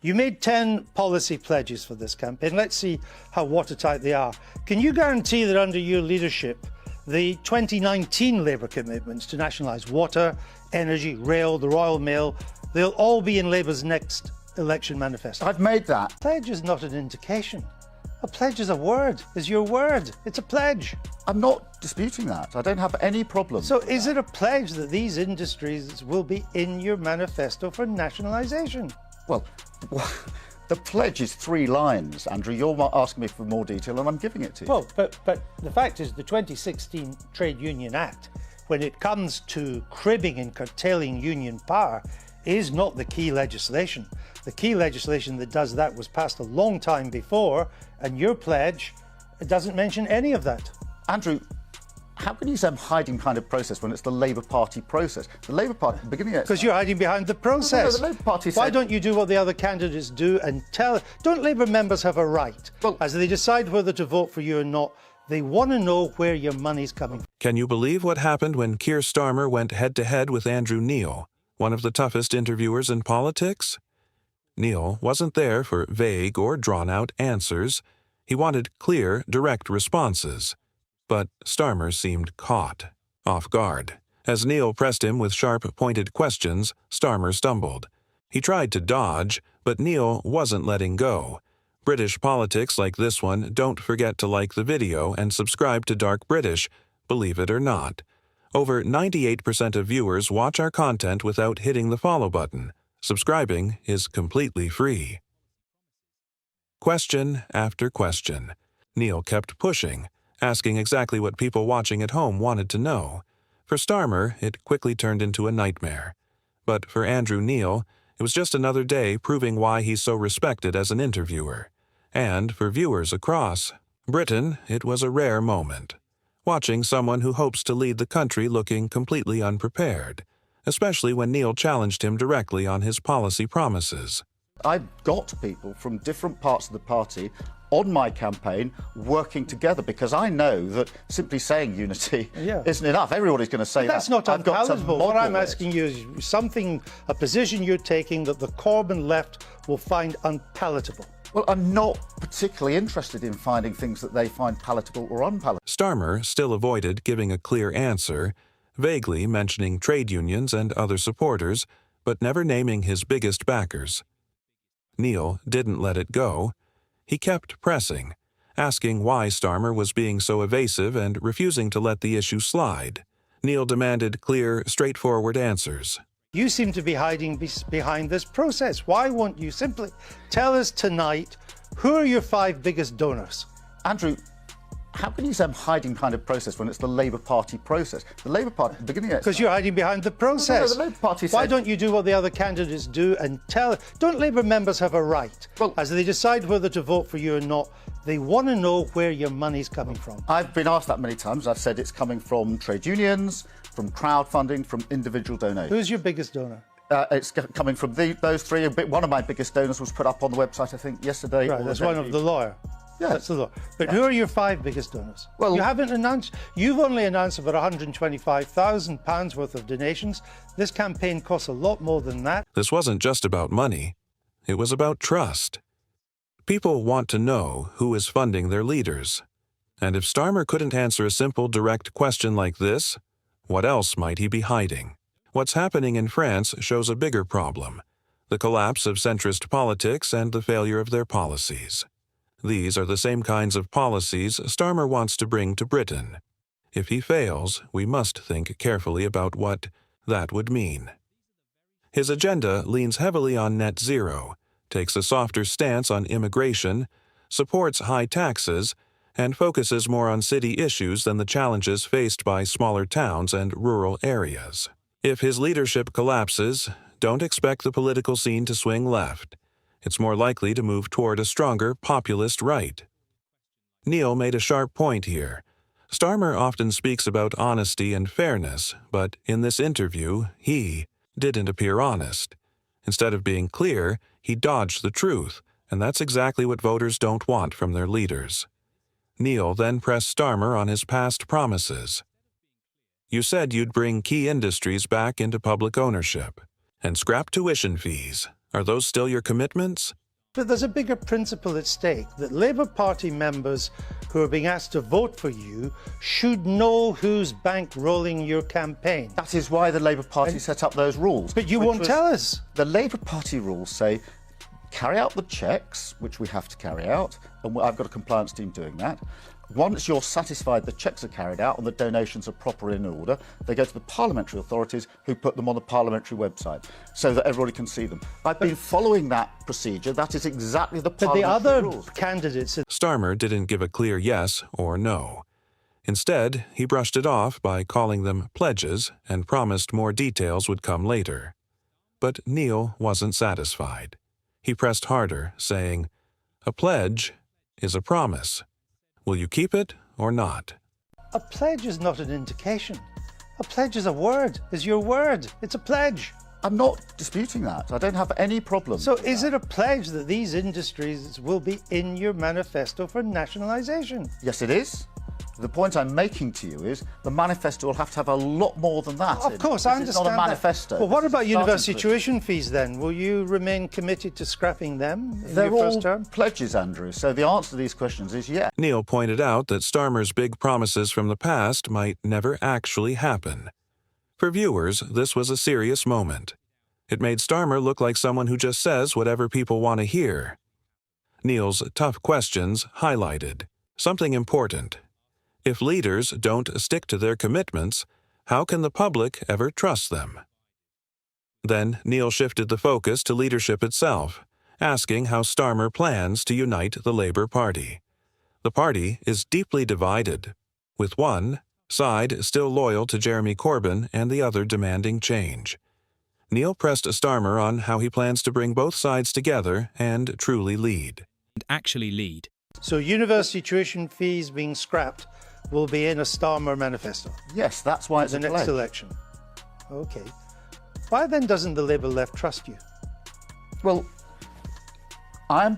You made 10 policy pledges for this campaign. Let's see how watertight they are. Can you guarantee that under your leadership, the 2019 Labour commitments to nationalise water, energy, rail, the Royal Mail, they'll all be in Labour's next election manifesto? I've made that. A pledge is not an indication. A pledge is a word, is your word. It's a pledge. I'm not disputing that. I don't have any problem. So is it a pledge that these industries will be in your manifesto for nationalisation? Well, the pledge is 3 lines, Andrew. You're asking me for more detail and I'm giving it to you. Well, but the fact is the 2016 Trade Union Act, when it comes to cribbing and curtailing union power, is not the key legislation. The key legislation that does that was passed a long time before, and your pledge doesn't mention any of that. Andrew, how can you say I'm hiding behind a process when it's the Labour Party process? The Labour Party, beginning of... Because you're hiding behind the process. No, the Labour Party said... Why don't you do what the other candidates do and tell... Don't Labour members have a right, as they decide whether to vote for you or not, they want to know where your money's coming from. Can you believe what happened when Keir Starmer went head-to-head with Andrew Neil, one of the toughest interviewers in politics? Neil wasn't there for vague or drawn-out answers. He wanted clear, direct responses. But Starmer seemed caught, off guard. As Neil pressed him with sharp, pointed questions, Starmer stumbled. He tried to dodge, but Neil wasn't letting go. British politics like this one don't forget to like the video and subscribe to Dark British, believe it or not. Over 98% of viewers watch our content without hitting the follow button. Subscribing is completely free. Question after question. Neil kept pushing, asking exactly what people watching at home wanted to know. For Starmer, it quickly turned into a nightmare. But for Andrew Neil, it was just another day proving why he's so respected as an interviewer. And for viewers across Britain, it was a rare moment. Watching someone who hopes to lead the country looking completely unprepared, especially when Neil challenged him directly on his policy promises. I've got people from different parts of the party on my campaign working together because I know that simply saying unity isn't enough. Everybody's going to say that. That's not unpalatable. What I'm asking you is a position you're taking that the Corbyn left will find unpalatable. Well, I'm not particularly interested in finding things that they find palatable or unpalatable. Starmer still avoided giving a clear answer, vaguely mentioning trade unions and other supporters, but never naming his biggest backers. Neil didn't let it go. He kept pressing, asking why Starmer was being so evasive and refusing to let the issue slide. Neil demanded clear, straightforward answers. You seem to be hiding behind this process. Why won't you simply tell us tonight who are your 5 biggest donors? Andrew, how can you say I'm hiding behind a process when it's the Labour Party process? The Labour Party, beginning of... Because you're hiding behind the process. No, the Labour Party said... Why don't you do what the other candidates do and tell... Don't Labour members have a right, as they decide whether to vote for you or not, they want to know where your money's coming from? I've been asked that many times. I've said it's coming from trade unions, from crowdfunding, from individual donations. Who's your biggest donor? It's coming from those 3. One of my biggest donors was put up on the website, I think, yesterday. Right, that's one of the lawyer. Yeah. That's the law. But who are your 5 biggest donors? Well, you haven't announced. You've only announced about £125,000 worth of donations. This campaign costs a lot more than that. This wasn't just about money. It was about trust. People want to know who is funding their leaders. And if Starmer couldn't answer a simple, direct question like this, what else might he be hiding? What's happening in France shows a bigger problem: the collapse of centrist politics and the failure of their policies. These are the same kinds of policies Starmer wants to bring to Britain. If he fails, we must think carefully about what that would mean. His agenda leans heavily on net zero, takes a softer stance on immigration, supports high taxes, and focuses more on city issues than the challenges faced by smaller towns and rural areas. If his leadership collapses, don't expect the political scene to swing left. It's more likely to move toward a stronger populist right. Neil made a sharp point here. Starmer often speaks about honesty and fairness, but in this interview, he didn't appear honest. Instead of being clear, he dodged the truth, and that's exactly what voters don't want from their leaders. Neil then pressed Starmer on his past promises. You said you'd bring key industries back into public ownership and scrap tuition fees. Are those still your commitments? But there's a bigger principle at stake, that Labour Party members who are being asked to vote for you should know who's bankrolling your campaign. That is why the Labour Party set up those rules. But you won't tell us. The Labour Party rules say, carry out the checks, which we have to carry out, and I've got a compliance team doing that. Once you're satisfied the checks are carried out and the donations are proper in order, they go to the parliamentary authorities who put them on the parliamentary website so that everybody can see them. I've been following that procedure. That is exactly the parliamentary rules. But the other candidates... Starmer didn't give a clear yes or no. Instead, he brushed it off by calling them pledges and promised more details would come later. But Neil wasn't satisfied. He pressed harder, saying, "A pledge is a promise. Will you keep it or not?" A pledge is not an indication. A pledge is a word, is your word. It's a pledge. I'm not disputing that. I don't have any problem. So is it a pledge that these industries will be in your manifesto for nationalisation? Yes, it is. The point I'm making to you is the manifesto will have to have a lot more than that. Of course, I understand It's not a manifesto. Well, what about university tuition fees then? Will you remain committed to scrapping them in your first term? They're all pledges, Andrew, so the answer to these questions is yes. Neil pointed out that Starmer's big promises from the past might never actually happen. For viewers, this was a serious moment. It made Starmer look like someone who just says whatever people want to hear. Neil's tough questions highlighted something important. If leaders don't stick to their commitments, how can the public ever trust them? Then Neil shifted the focus to leadership itself, asking how Starmer plans to unite the Labour Party. The party is deeply divided, with one side still loyal to Jeremy Corbyn and the other demanding change. Neil pressed Starmer on how he plans to bring both sides together and truly lead. So university tuition fees being scrapped will be in a Starmer manifesto? Yes, that's why it's the next election. OK. Why then doesn't the Labour left trust you? Well, I'm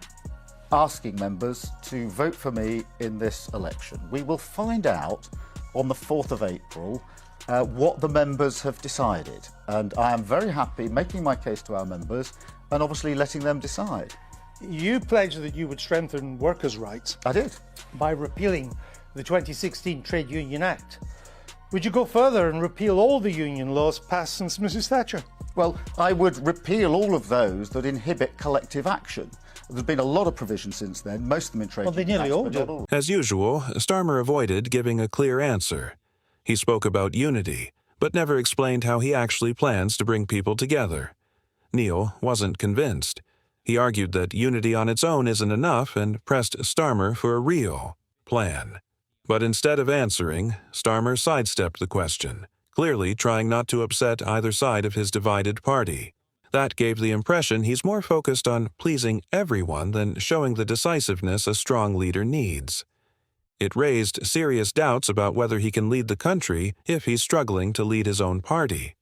asking members to vote for me in this election. We will find out on the 4th of April what the members have decided. And I am very happy making my case to our members and obviously letting them decide. You pledged that you would strengthen workers' rights. I did. By repealing the 2016 Trade Union Act. Would you go further and repeal all the union laws passed since Mrs Thatcher? Well, I would repeal all of those that inhibit collective action. There's been a lot of provisions since then, most of them in trade. Well, they nearly all do. As usual, Starmer avoided giving a clear answer. He spoke about unity, but never explained how he actually plans to bring people together. Neil wasn't convinced. He argued that unity on its own isn't enough and pressed Starmer for a real plan. But instead of answering, Starmer sidestepped the question, clearly trying not to upset either side of his divided party. That gave the impression he's more focused on pleasing everyone than showing the decisiveness a strong leader needs. It raised serious doubts about whether he can lead the country if he's struggling to lead his own party.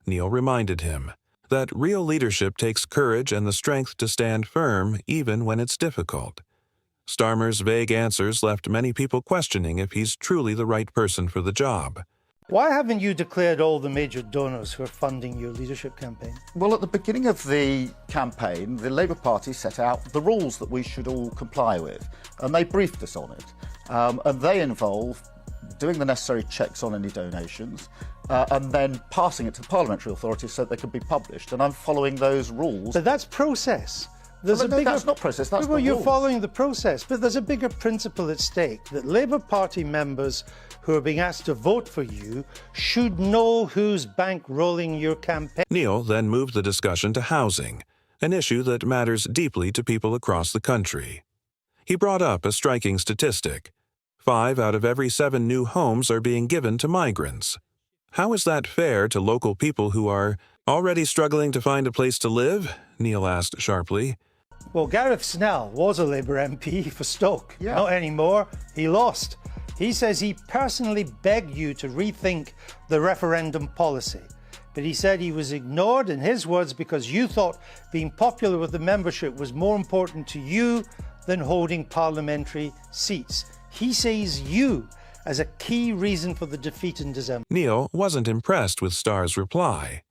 Neil reminded him that real leadership takes courage and the strength to stand firm even when it's difficult. Starmer's vague answers left many people questioning if he's truly the right person for the job. Why haven't you declared all the major donors who are funding your leadership campaign? Well, at the beginning of the campaign, the Labour Party set out the rules that we should all comply with, and they briefed us on it. And they involve doing the necessary checks on any donations, and then passing it to the parliamentary authorities so they can be published. And I'm following those rules. But that's process. That's not process, that's well, the you're rules. following the process, but there's a bigger principle at stake, that Labour Party members who are being asked to vote for you should know who's bankrolling your campaign. Neil then moved the discussion to housing, an issue that matters deeply to people across the country. He brought up a striking statistic. 5 out of every 7 new homes are being given to migrants. How is that fair to local people who are already struggling to find a place to live? Neil asked sharply. Well, Gareth Snell was a Labour MP for Stoke. Yeah. Not anymore. He lost. He says he personally begged you to rethink the referendum policy. But he said he was ignored, in his words, because you thought being popular with the membership was more important to you than holding parliamentary seats. He sees you as a key reason for the defeat in December. Neil wasn't impressed with Starr's reply.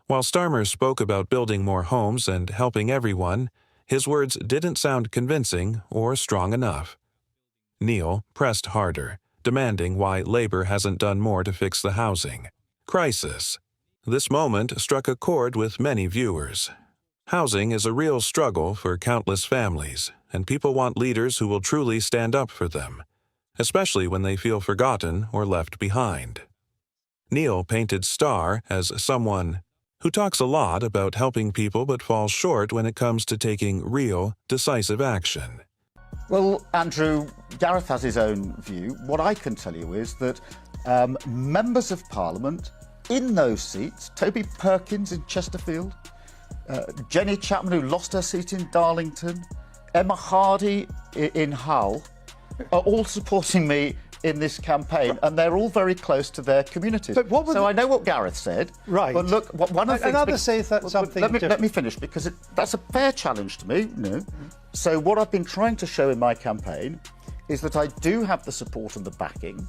While Starmer spoke about building more homes and helping everyone, his words didn't sound convincing or strong enough. Neil pressed harder, demanding why Labour hasn't done more to fix the housing crisis. This moment struck a chord with many viewers. Housing is a real struggle for countless families, and people want leaders who will truly stand up for them, especially when they feel forgotten or left behind. Neil painted Starr as someone who talks a lot about helping people but falls short when it comes to taking real, decisive action. Well, Andrew, Gareth has his own view. What I can tell you is that members of Parliament in those seats, Toby Perkins in Chesterfield, Jenny Chapman, who lost her seat in Darlington, Emma Hardy in Hull, are all supporting me in this campaign, and they're all very close to their communities. So I know what Gareth said. Right. But look, one of the things... Another says that something let me finish, because that's a fair challenge to me. No. So what I've been trying to show in my campaign is that I do have the support and the backing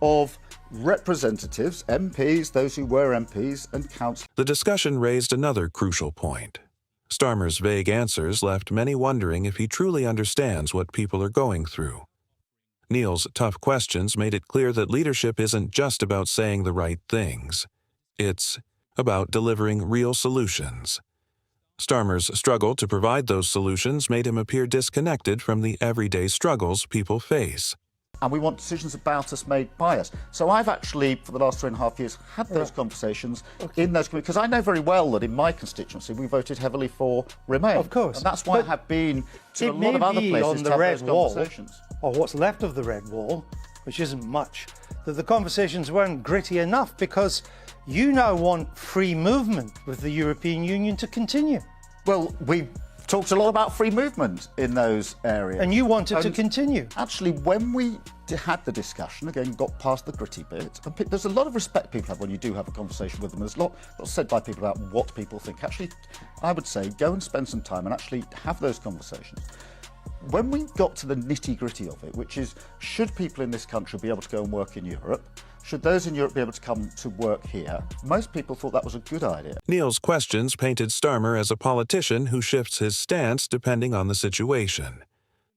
of representatives, MPs, those who were MPs, and councillors. The discussion raised another crucial point. Starmer's vague answers left many wondering if he truly understands what people are going through. Neil's tough questions made it clear that leadership isn't just about saying the right things. It's about delivering real solutions. Starmer's struggle to provide those solutions made him appear disconnected from the everyday struggles people face. And we want decisions about us made by us. So I've actually, for the last 3.5 years, had those conversations in those communities, because I know very well that in my constituency we voted heavily for Remain. Of course. And that's why I have been to a lot of other places to have those conversations. Or what's left of the red wall, which isn't much, that the conversations weren't gritty enough, because you now want free movement with the European Union to continue. Well, we talked a lot about free movement in those areas. And you want it to continue. Actually, when we had the discussion, again, got past the gritty bit, and there's a lot of respect people have when you do have a conversation with them. There's a lot said by people about what people think. Actually, I would say go and spend some time and actually have those conversations. When we got to the nitty-gritty of it, which is, should people in this country be able to go and work in Europe? Should those in Europe be able to come to work here? Most people thought that was a good idea. Neil's questions painted Starmer as a politician who shifts his stance depending on the situation.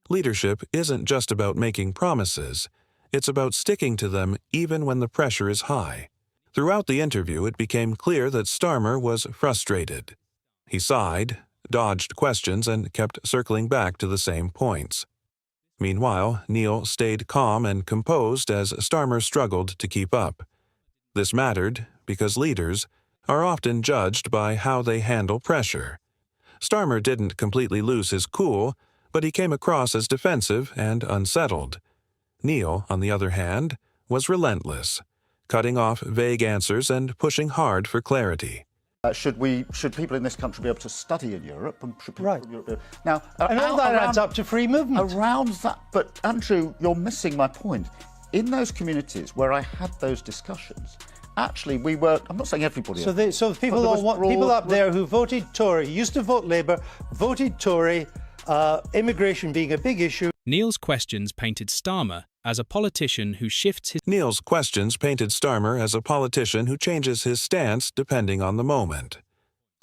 Leadership isn't just about making promises. It's about sticking to them even when the pressure is high. Throughout the interview, it became clear that Starmer was frustrated. He sighed, dodged questions, and kept circling back to the same points. Meanwhile, Neil stayed calm and composed as Starmer struggled to keep up. This mattered because leaders are often judged by how they handle pressure. Starmer didn't completely lose his cool, but he came across as defensive and unsettled. Neil, on the other hand, was relentless, cutting off vague answers and pushing hard for clarity. Should people in this country be able to study in Europe? And should people in Europe now, and all that adds up to free movement. Around that, but Andrew, you're missing my point. In those communities where I had those discussions, actually we were. I'm not saying everybody. So people up there who voted Tory, used to vote Labour, voted Tory. Immigration being a big issue. Neil's questions painted Starmer as a politician who shifts his... Neil's questions painted Starmer as a politician who changes his stance depending on the moment.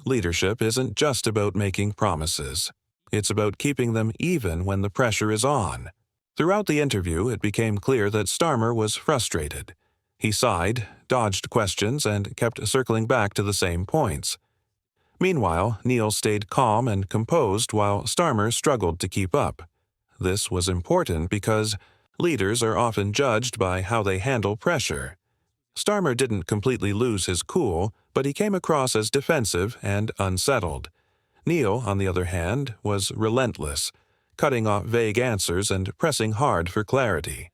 Leadership isn't just about making promises. It's about keeping them even when the pressure is on. Throughout the interview, it became clear that Starmer was frustrated. He sighed, dodged questions, and kept circling back to the same points. Meanwhile, Neil stayed calm and composed while Starmer struggled to keep up. This was important because leaders are often judged by how they handle pressure. Starmer didn't completely lose his cool, but he came across as defensive and unsettled. Neil, on the other hand, was relentless, cutting off vague answers and pressing hard for clarity.